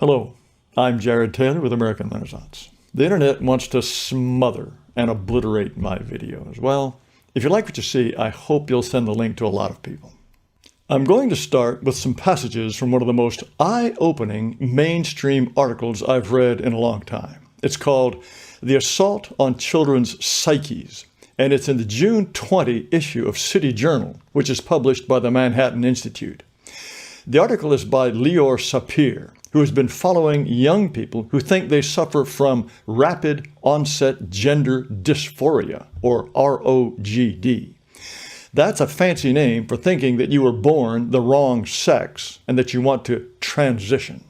Hello, I'm Jared Teylъr with American Renaissance. The internet wants to smother and obliterate my videos. Well, if you like what you see, I hope you'll send the link to a lot of people. I'm going to start with some passages from one of the most eye-opening mainstream articles I've read in a long time. It's called The Assault on Children's Psyches, and it's in the June 20 issue of City Journal, which is published by the Manhattan Institute. The article is by Lior Sapir, who has been following young people who think they suffer from rapid onset gender dysphoria, or ROGD. That's a fancy name for thinking that you were born the wrong sex and that you want to transition.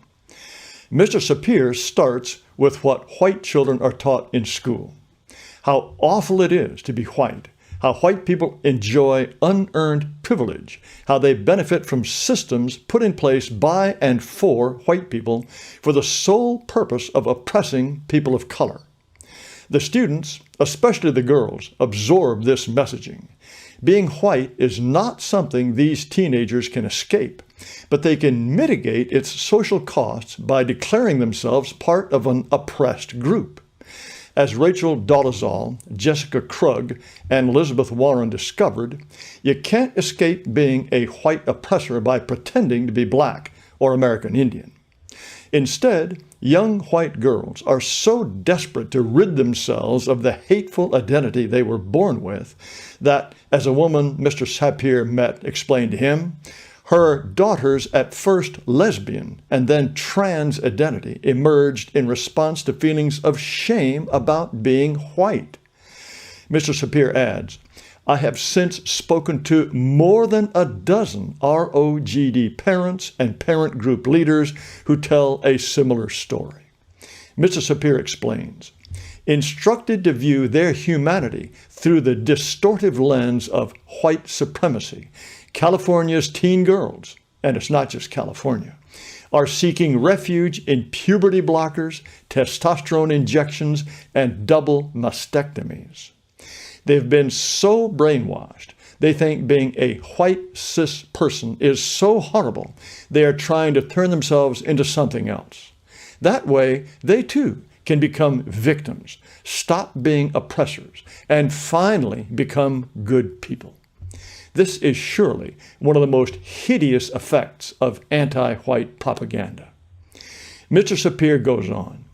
Mr. Sapir starts with what white children are taught in school. How awful it is to be white. How white people enjoy unearned privilege, how they benefit from systems put in place by and for white people for the sole purpose of oppressing people of color. The students, especially the girls, absorb this messaging. Being white is not something these teenagers can escape, but they can mitigate its social costs by declaring themselves part of an oppressed group. As Rachel Dolezal, Jessica Krug, and Elizabeth Warren discovered, you can't escape being a white oppressor by pretending to be black or American Indian. Instead, young white girls are so desperate to rid themselves of the hateful identity they were born with that, as a woman Mr. Sapir met explained to him, her daughter's at first lesbian and then trans identity emerged in response to feelings of shame about being white. Mr. Sapir adds, I have since spoken to more than a dozen ROGD parents and parent group leaders who tell a similar story. Mr. Sapir explains, instructed to view their humanity through the distortive lens of white supremacy, California's teen girls, and it's not just California, are seeking refuge in puberty blockers, testosterone injections, and double mastectomies. They've been so brainwashed, they think being a white cis person is so horrible, they are trying to turn themselves into something else. That way, they too can become victims, stop being oppressors, and finally become good people. This is surely one of the most hideous effects of anti-white propaganda. Mr. Sapir goes on,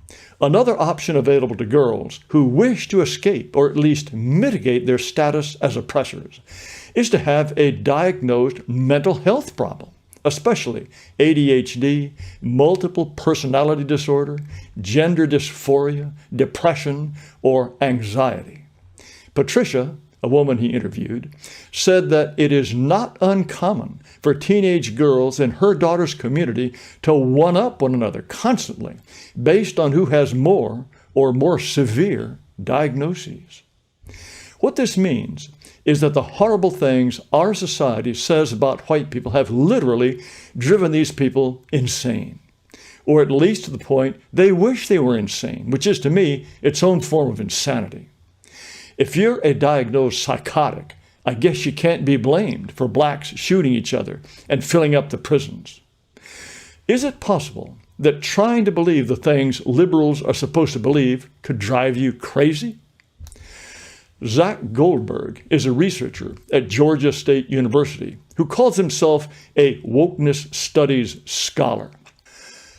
another option available to girls who wish to escape or at least mitigate their status as oppressors is to have a diagnosed mental health problem, especially ADHD, multiple personality disorder, gender dysphoria, depression, or anxiety. Patricia, a woman he interviewed, said that it is not uncommon for teenage girls in her daughter's community to one-up one another constantly based on who has more or more severe diagnoses. What this means is that the horrible things our society says about white people have literally driven these people insane, or at least to the point they wish they were insane, which is to me its own form of insanity. If you're a diagnosed psychotic, I guess you can't be blamed for blacks shooting each other and filling up the prisons. Is it possible that trying to believe the things liberals are supposed to believe could drive you crazy? Zach Goldberg is a researcher at Georgia State University who calls himself a wokeness studies scholar.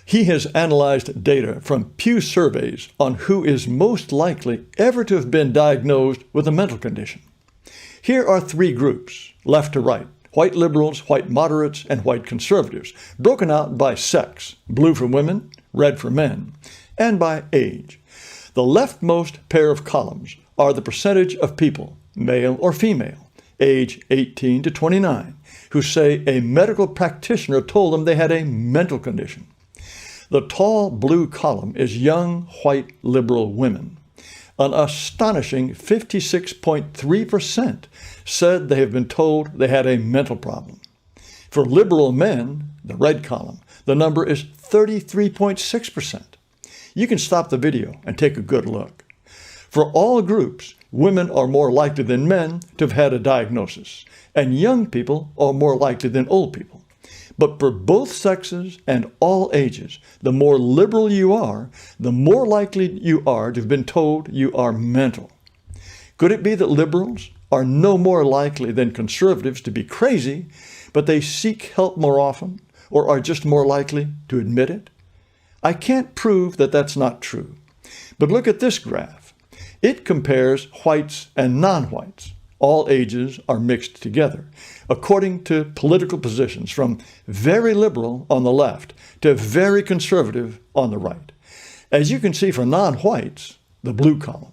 He has analyzed data from Pew surveys on who is most likely ever to have been diagnosed with a mental condition. Here are three groups, left to right, white liberals, white moderates, and white conservatives, broken out by sex, blue for women, red for men, and by age. The leftmost pair of columns are the percentage of people, male or female, age 18 to 29, who say a medical practitioner told them they had a mental condition. The tall blue column is young, white, liberal women. An astonishing 56.3% said they have been told they had a mental problem. For liberal men, the red column, the number is 33.6%. You can stop the video and take a good look. For all groups, women are more likely than men to have had a diagnosis, and young people are more likely than old people. But for both sexes and all ages, the more liberal you are, the more likely you are to have been told you are mental. Could it be that liberals are no more likely than conservatives to be crazy, but they seek help more often, or are just more likely to admit it? I can't prove that that's not true. But look at this graph. It compares whites and non-whites. All ages are mixed together, according to political positions from very liberal on the left to very conservative on the right. As you can see for non-whites, the blue column,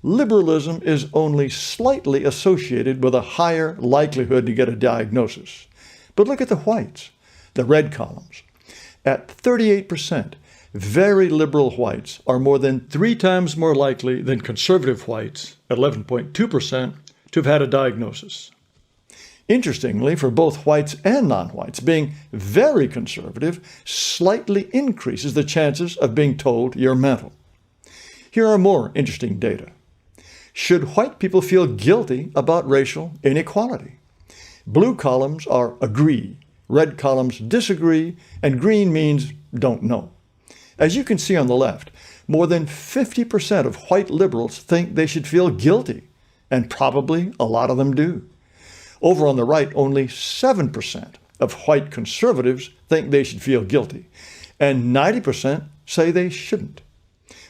liberalism is only slightly associated with a higher likelihood to get a diagnosis. But look at the whites, the red columns. At 38%, very liberal whites are more than 3 times more likely than conservative whites, at 11.2%, to have had a diagnosis. Interestingly, for both whites and non-whites, being very conservative slightly increases the chances of being told you're mental. Here are more interesting data. Should white people feel guilty about racial inequality? Blue columns are agree, red columns disagree, and green means don't know. As you can see on the left, more than 50% of white liberals think they should feel guilty, and probably a lot of them do. Over on the right, only 7% of white conservatives think they should feel guilty, and 90% say they shouldn't.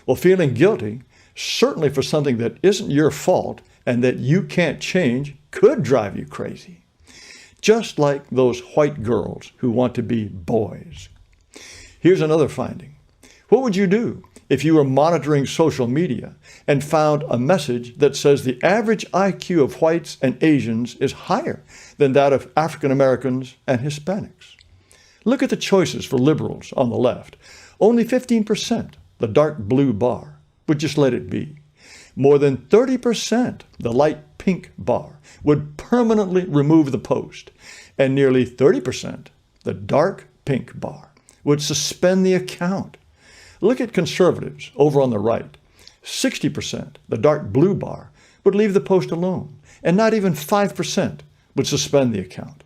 Well, feeling guilty, certainly for something that isn't your fault and that you can't change, could drive you crazy. Just like those white girls who want to be boys. Here's another finding. What would you do if you were monitoring social media and found a message that says the average IQ of whites and Asians is higher than that of African Americans and Hispanics? Look at the choices for liberals on the left. Only 15%, the dark blue bar, would just let it be. More than 30%, the light pink bar, would permanently remove the post. And nearly 30%, the dark pink bar, would suspend the account. Look at conservatives over on the right. 60%, the dark blue bar, would leave the post alone, and not even 5% would suspend the account.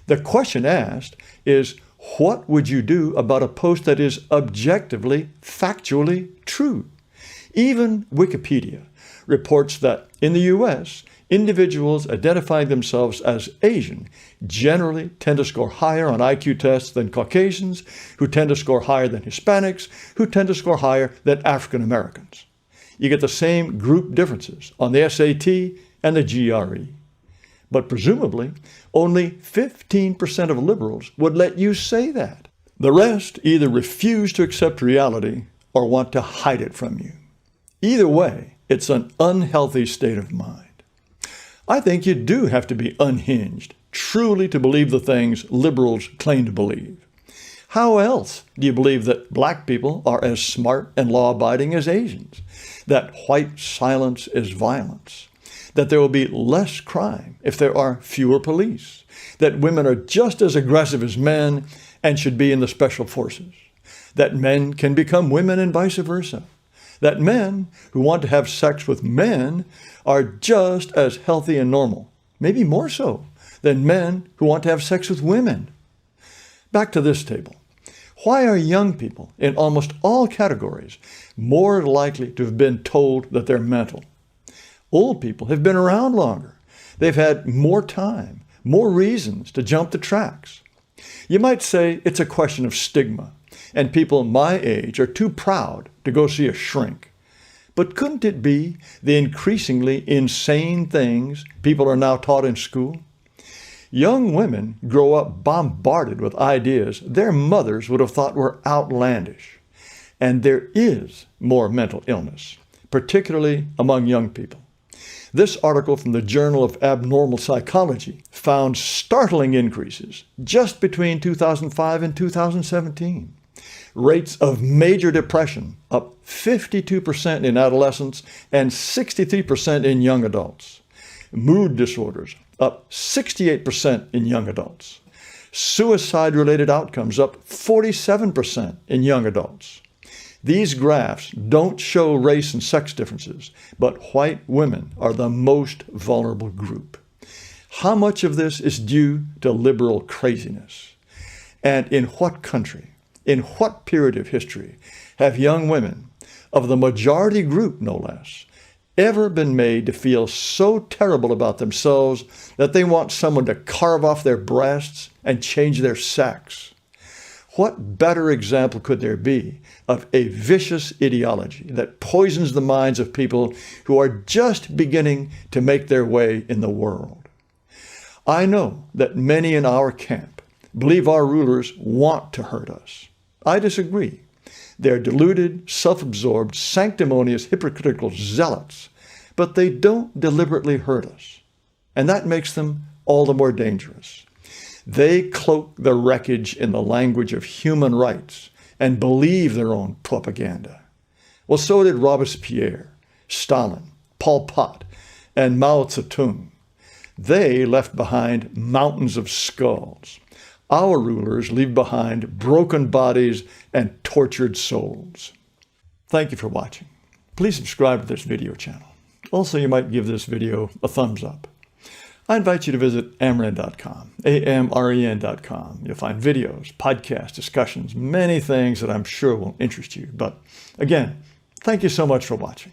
The question asked is, what would you do about a post that is objectively, factually true? Even Wikipedia reports that in the U.S., individuals identifying themselves as Asian generally tend to score higher on IQ tests than Caucasians, who tend to score higher than Hispanics, who tend to score higher than African Americans. You get the same group differences on the SAT and the GRE. But presumably, only 15% of liberals would let you say that. The rest either refuse to accept reality or want to hide it from you. Either way, it's an unhealthy state of mind. I think you do have to be unhinged, truly to believe the things liberals claim to believe. How else do you believe that black people are as smart and law-abiding as Asians? That white silence is violence? That there will be less crime if there are fewer police? That women are just as aggressive as men and should be in the special forces? That men can become women and vice versa? That men who want to have sex with men are just as healthy and normal, maybe more so, than men who want to have sex with women? Back to this table. Why are young people in almost all categories more likely to have been told that they're mental? Old people have been around longer. They've had more time, more reasons to jump the tracks. You might say it's a question of stigma, and people my age are too proud to go see a shrink. But couldn't it be the increasingly insane things people are now taught in school? Young women grow up bombarded with ideas their mothers would have thought were outlandish. And there is more mental illness, particularly among young people. This article from the Journal of Abnormal Psychology found startling increases just between 2005 and 2017. Rates of major depression up 52% in adolescents and 63% in young adults. Mood disorders up 68% in young adults. Suicide-related outcomes up 47% in young adults. These graphs don't show race and sex differences, but white women are the most vulnerable group. How much of this is due to liberal craziness? And in what country, in what period of history have young women, of the majority group no less, ever been made to feel so terrible about themselves that they want someone to carve off their breasts and change their sex? What better example could there be of a vicious ideology that poisons the minds of people who are just beginning to make their way in the world? I know that many in our camp believe our rulers want to hurt us. I disagree. They're deluded, self-absorbed, sanctimonious, hypocritical zealots, but they don't deliberately hurt us. And that makes them all the more dangerous. They cloak the wreckage in the language of human rights and believe their own propaganda. Well, so did Robespierre, Stalin, Pol Pot, and Mao Zedong. They left behind mountains of skulls. Our rulers leave behind broken bodies and tortured souls. Thank you for watching. Please subscribe to this video channel. Also, you might give this video a thumbs up. I invite you to visit amren.com, amren.com. You'll find videos, podcasts, discussions, many things that I'm sure will interest you. But again, thank you so much for watching.